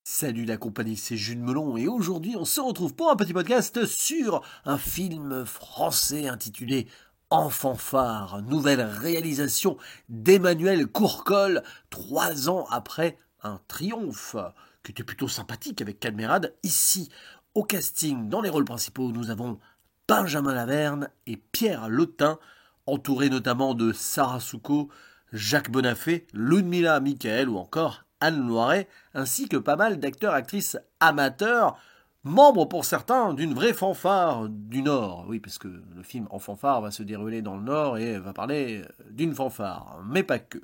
Salut la compagnie, c'est Jules Melon et aujourd'hui on se retrouve pour un petit podcast sur un film français intitulé En fanfare, nouvelle réalisation d'Emmanuel Courcol, 3 ans après un triomphe, qui était plutôt sympathique avec Cadmerade. Ici, au casting, dans les rôles principaux, nous avons Benjamin Laverne et Pierre Lotin, entourés notamment de Sarah Souko, Jacques Bonafé, Ludmilla Michael ou encore Anne Loiret, ainsi que pas mal d'acteurs-actrices amateurs, membres pour certains d'une vraie fanfare du Nord. Oui, parce que le film En fanfare va se dérouler dans le Nord et va parler d'une fanfare, mais pas que.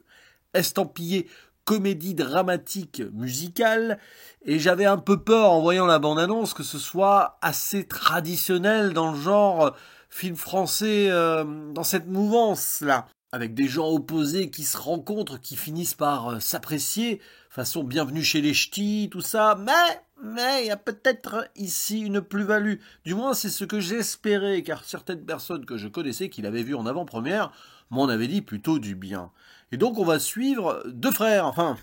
Estampillé comédie dramatique musicale, et j'avais un peu peur en voyant la bande-annonce que ce soit assez traditionnel dans le genre film français dans cette mouvance-là, avec des gens opposés qui se rencontrent, qui finissent par s'apprécier, façon Bienvenue chez les Ch'tis, tout ça, mais il y a peut-être ici une plus-value. Du moins, c'est ce que j'espérais, car certaines personnes que je connaissais, qui l'avaient vu en avant-première, m'en avaient dit plutôt du bien. Et donc, on va suivre deux frères, enfin,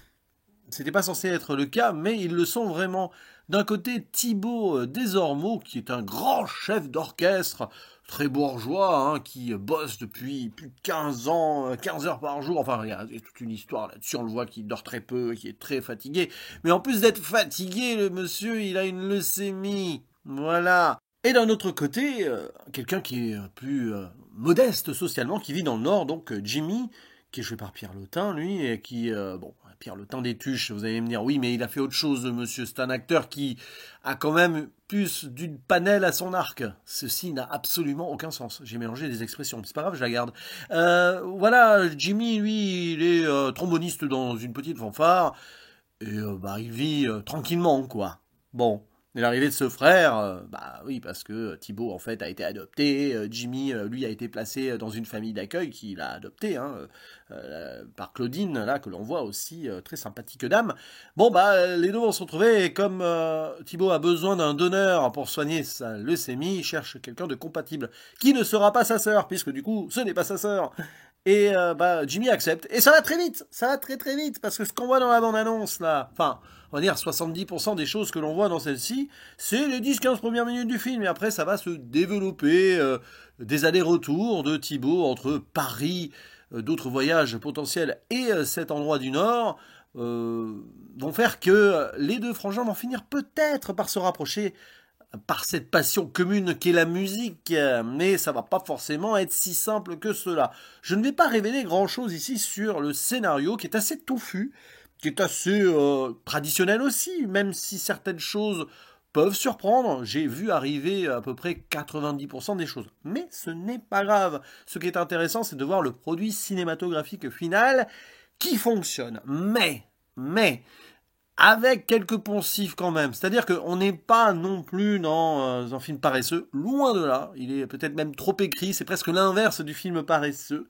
c'était pas censé être le cas, mais ils le sont vraiment. D'un côté, Thibaut Desormeaux, qui est un grand chef d'orchestre, très bourgeois, hein, qui bosse depuis plus de 15 ans, 15 heures par jour. Enfin, il y a toute une histoire là-dessus. On le voit qu'il dort très peu, qui est très fatigué. Mais en plus d'être fatigué, le monsieur, il a une leucémie. Voilà. Et d'un autre côté, quelqu'un qui est plus modeste socialement, qui vit dans le Nord, donc Jimmy, qui est joué par Pierre Lotin, lui, et qui, bon, Pierre Lotin des Tuches, vous allez me dire, oui, mais il a fait autre chose, monsieur, c'est un acteur qui a quand même plus d'une panelle à son arc. Ceci n'a absolument aucun sens. J'ai mélangé des expressions, c'est pas grave, je la garde. Voilà, Jimmy, lui, il est tromboniste dans une petite fanfare, et bah, il vit tranquillement, quoi. Bon. Et l'arrivée de ce frère, bah oui, parce que Thibaut en fait a été adopté, Jimmy lui a été placé dans une famille d'accueil qu'il a adopté hein, par Claudine, là que l'on voit aussi très sympathique dame. Bon bah les deux vont se retrouver et comme Thibaut a besoin d'un donneur pour soigner sa leucémie, il cherche quelqu'un de compatible, qui ne sera pas sa sœur, puisque du coup ce n'est pas sa sœur. Et bah Jimmy accepte. Et ça va très vite, ça va très très vite, parce que ce qu'on voit dans la bande-annonce là, enfin on va dire 70% des choses que l'on voit dans celle-ci, c'est les 10-15 premières minutes du film. Et après, ça va se développer des allers-retours de Thibaut entre Paris, d'autres voyages potentiels et cet endroit du Nord, vont faire que les deux frangins vont finir peut-être par se rapprocher par cette passion commune qu'est la musique, mais ça va pas forcément être si simple que cela. Je ne vais pas révéler grand-chose ici sur le scénario qui est assez touffu, qui est assez traditionnel aussi, même si certaines choses peuvent surprendre. J'ai vu arriver à peu près 90% des choses. Mais ce n'est pas grave. Ce qui est intéressant, c'est de voir le produit cinématographique final qui fonctionne. Mais, avec quelques poncifs quand même. C'est-à-dire qu'on n'est pas non plus dans un film paresseux, loin de là. Il est peut-être même trop écrit, c'est presque l'inverse du film paresseux.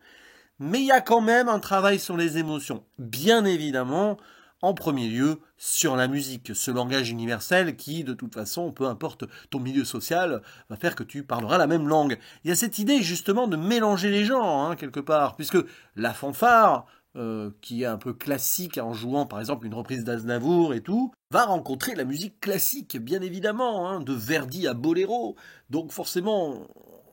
Mais il y a quand même un travail sur les émotions. Bien évidemment, en premier lieu, sur la musique, ce langage universel qui, de toute façon, peu importe ton milieu social, va faire que tu parleras la même langue. Il y a cette idée justement de mélanger les gens, hein, quelque part, puisque la fanfare, qui est un peu classique en jouant par exemple une reprise d'Aznavour et tout, va rencontrer la musique classique, bien évidemment, hein, de Verdi à Boléro. Donc forcément,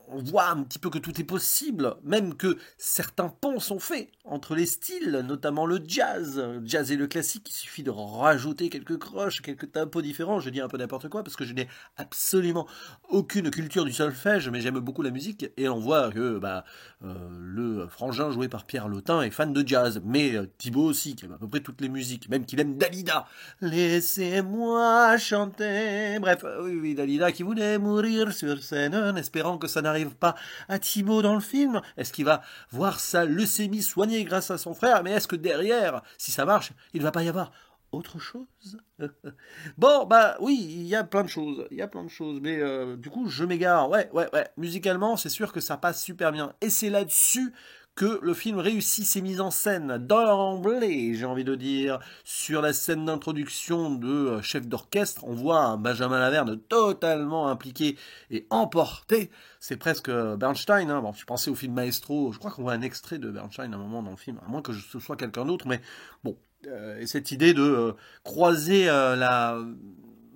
on voit un petit peu que tout est possible, même que certains ponts sont faits entre les styles, notamment le jazz et le classique. Il suffit de rajouter quelques croches, quelques tempos différents. Je dis un peu n'importe quoi parce que je n'ai absolument aucune culture du solfège, mais j'aime beaucoup la musique et on voit que le frangin joué par Pierre Lotin est fan de jazz, mais Thibaut aussi qui aime à peu près toutes les musiques, même qu'il aime Dalida. Laissez-moi chanter. Bref, oui, Dalida qui voulait mourir sur scène, en espérant que ça n'arrive pas à Thibaut dans le film. Est-ce qu'il va voir sa leucémie soignée grâce à son frère? Mais est-ce que derrière, si ça marche, il ne va pas y avoir autre chose? Bon, bah oui, il y a plein de choses, mais du coup, je m'égare. Ouais, musicalement, c'est sûr que ça passe super bien. Et c'est là-dessus que le film réussit ses mises en scène d'emblée, j'ai envie de dire. Sur la scène d'introduction de chef d'orchestre, on voit un Benjamin Laverne totalement impliqué et emporté. C'est presque Bernstein, hein. Bon, je pensais au film Maestro, je crois qu'on voit un extrait de Bernstein à un moment dans le film, à moins que ce soit quelqu'un d'autre, mais bon, Et cette idée de croiser la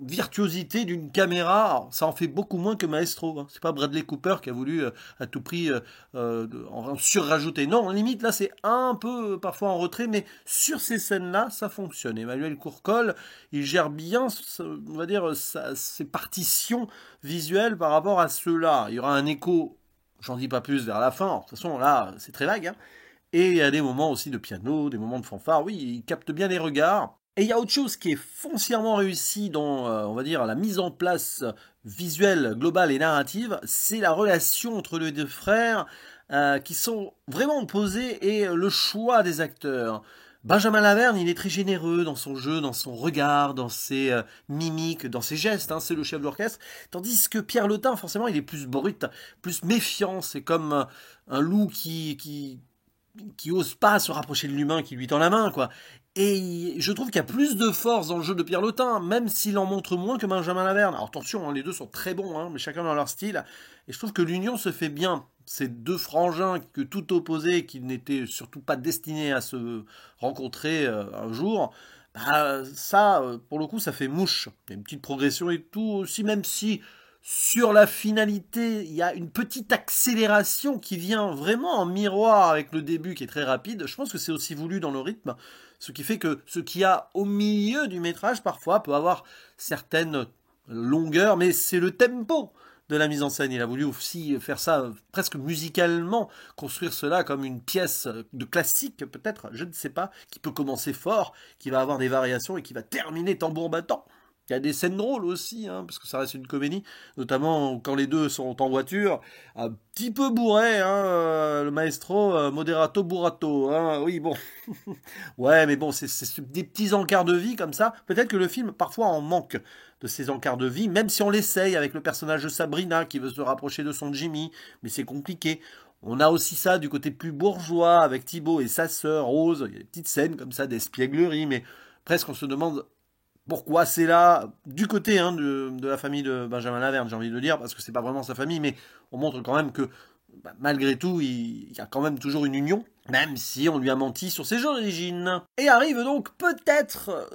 virtuosité d'une caméra, alors, ça en fait beaucoup moins que Maestro. Hein. C'est pas Bradley Cooper qui a voulu à tout prix en surrajouter. Non, limite là c'est un peu parfois en retrait, mais sur ces scènes-là ça fonctionne. Emmanuel Courcol, il gère bien, on va dire, ses partitions visuelles par rapport à ceux-là. Il y aura un écho, j'en dis pas plus vers la fin. Alors, de toute façon là c'est très vague. Hein. Et il y a des moments aussi de piano, des moments de fanfare. Oui, il capte bien les regards. Et il y a autre chose qui est foncièrement réussi dans, on va dire, la mise en place visuelle, globale et narrative, c'est la relation entre les deux frères qui sont vraiment opposés et le choix des acteurs. Benjamin Laverne, il est très généreux dans son jeu, dans son regard, dans ses mimiques, dans ses gestes, hein, c'est le chef d'orchestre. Tandis que Pierre Lotin, forcément, il est plus brut, plus méfiant. C'est comme un loup qui ose pas se rapprocher de l'humain qui lui tend la main, quoi. Et je trouve qu'il y a plus de force dans le jeu de Pierre Lotin, même s'il en montre moins que Benjamin Laverne. Alors attention, hein, les deux sont très bons, hein, mais chacun dans leur style. Et je trouve que l'union se fait bien. Ces deux frangins que tout opposés, qui n'étaient surtout pas destinés à se rencontrer un jour, bah, ça, pour le coup, ça fait mouche. Il y a une petite progression et tout aussi, même si sur la finalité, il y a une petite accélération qui vient vraiment en miroir avec le début qui est très rapide. Je pense que c'est aussi voulu dans le rythme, ce qui fait que ce qu'il y a au milieu du métrage parfois peut avoir certaines longueurs, mais c'est le tempo de la mise en scène. Il a voulu aussi faire ça presque musicalement, construire cela comme une pièce de classique peut-être, je ne sais pas, qui peut commencer fort, qui va avoir des variations et qui va terminer tambour battant. Il y a des scènes drôles aussi, hein, parce que ça reste une comédie, notamment quand les deux sont en voiture, un petit peu bourré, hein, le maestro, moderato burrato, hein, oui, bon. Ouais, mais bon, c'est des petits encarts de vie comme ça. Peut-être que le film, parfois, en manque de ces encarts de vie, même si on l'essaye avec le personnage de Sabrina qui veut se rapprocher de son Jimmy, mais c'est compliqué. On a aussi ça du côté plus bourgeois avec Thibaut et sa sœur Rose. Il y a des petites scènes comme ça d'espièglerie, mais presque on se demande pourquoi c'est là, du côté hein, de la famille de Benjamin Laverne, j'ai envie de dire, parce que c'est pas vraiment sa famille, mais on montre quand même que bah, malgré tout, il y a quand même toujours une union, même si on lui a menti sur ses origines. Et arrive donc peut-être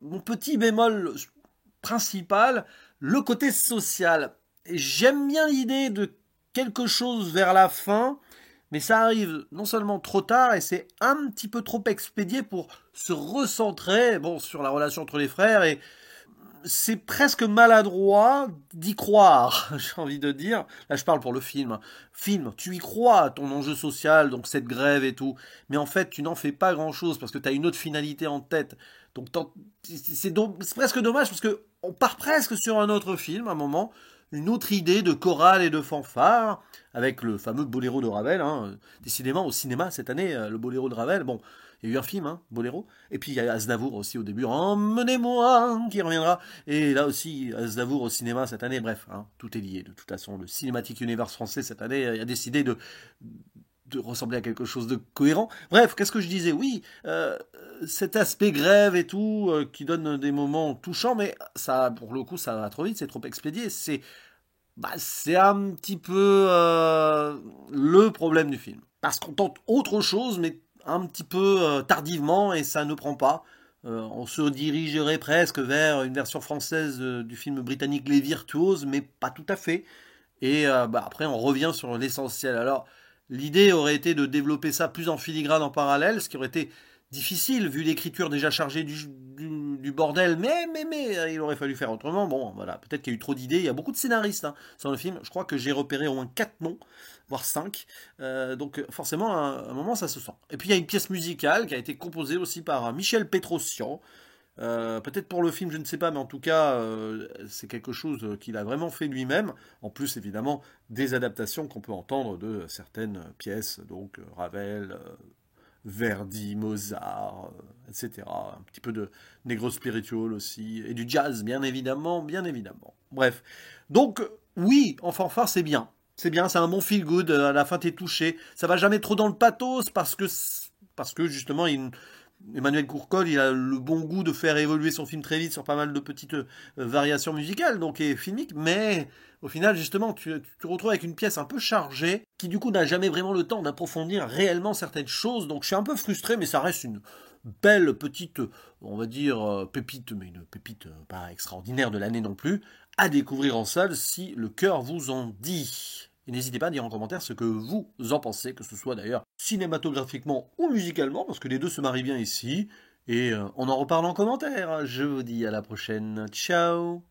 mon petit bémol principal, le côté social. J'aime bien l'idée de quelque chose vers la fin, mais ça arrive non seulement trop tard, et c'est un petit peu trop expédié pour se recentrer bon, sur la relation entre les frères, et c'est presque maladroit d'y croire, j'ai envie de dire. Là, je parle pour le film. Film, tu y crois à ton enjeu social, donc cette grève et tout, mais en fait, tu n'en fais pas grand-chose parce que tu as une autre finalité en tête. Donc, c'est presque dommage parce que on part presque sur un autre film, à un moment, une autre idée de chorale et de fanfare, avec le fameux Boléro de Ravel. Hein. Décidément, au cinéma, cette année, le Boléro de Ravel, bon, il y a eu un film, hein, Boléro. Et puis il y a Aznavour aussi au début, Emmenez-moi, qui reviendra. Et là aussi, Aznavour au cinéma cette année. Bref, hein, tout est lié. De toute façon, le Cinematic Universe français cette année a décidé de ressembler à quelque chose de cohérent. Bref, qu'est-ce que je disais? Oui, cet aspect grève et tout, qui donne des moments touchants, mais ça, pour le coup, ça va trop vite, c'est trop expédié. C'est un petit peu le problème du film. Parce qu'on tente autre chose, mais un petit peu tardivement, et ça ne prend pas. On se dirigerait presque vers une version française du film britannique Les Virtuoses, mais pas tout à fait. Et après, on revient sur l'essentiel. Alors, l'idée aurait été de développer ça plus en filigrane en parallèle, ce qui aurait été difficile vu l'écriture déjà chargée du bordel, mais il aurait fallu faire autrement. Bon, voilà, peut-être qu'il y a eu trop d'idées. Il y a beaucoup de scénaristes hein, sur le film. Je crois que j'ai repéré au moins 4 noms, voire 5. Donc forcément, à un moment, ça se sent. Et puis il y a une pièce musicale qui a été composée aussi par Michel Pétrosian. Peut-être pour le film, je ne sais pas, mais en tout cas, c'est quelque chose qu'il a vraiment fait lui-même. En plus, évidemment, des adaptations qu'on peut entendre de certaines pièces, donc Ravel, Verdi, Mozart, etc. Un petit peu de negro spiritual aussi, et du jazz, bien évidemment, bien évidemment. Bref, donc oui, en fanfare, c'est bien. C'est bien, c'est un bon feel good, à la fin t'es touché. Ça va jamais trop dans le pathos, parce que justement, Emmanuel Courcol, il a le bon goût de faire évoluer son film très vite sur pas mal de petites variations musicales, donc et filmiques, mais au final, justement, tu te retrouves avec une pièce un peu chargée, qui du coup n'a jamais vraiment le temps d'approfondir réellement certaines choses, donc je suis un peu frustré, mais ça reste belle petite, on va dire, pépite, mais une pépite pas extraordinaire de l'année non plus, à découvrir en salle si le cœur vous en dit. Et n'hésitez pas à dire en commentaire ce que vous en pensez, que ce soit d'ailleurs cinématographiquement ou musicalement, parce que les deux se marient bien ici. Et on en reparle en commentaire. Je vous dis à la prochaine. Ciao!